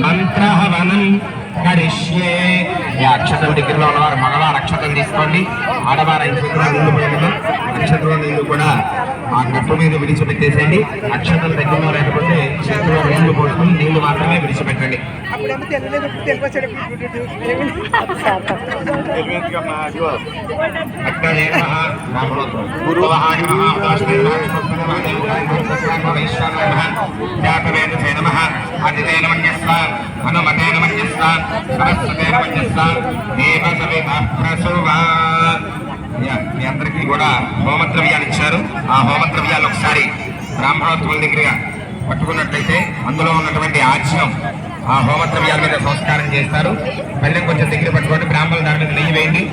మంత్రహవనం కరిష్యే. ఈ అక్షతల దగ్గరలో ఉన్నవారు మగవారు అక్షతలు తీసుకోండి, ఆడవారు 5 చేతుల నీళ్లు పోయిన అక్షతల నీళ్లు కూడా ఆ కట్టు మీద విడిచిపెట్టేసేయండి. అక్షతల దగ్గరలో లేకపోతే చేతిలో నీళ్లు పోసుకుని నీళ్లు మాత్రమే విడిచిపెట్టండి. మీ అందరికీ కూడా హోమద్రవ్యాలు ఇచ్చారు. ఆ హోమద్రవ్యాలు ఒకసారి బ్రాహ్మణోత్సవం దగ్గర పట్టుకున్నట్లయితే అందులో ఉన్నటువంటి ఆజ్యం ఆ హోమద్రవ్యాల మీద సంస్కారం చేస్తారు. బెల్లం కొంచెం దగ్గర పట్టుకోండి, బ్రాహ్మణులు దాని మీద నెయ్యి వేయండి.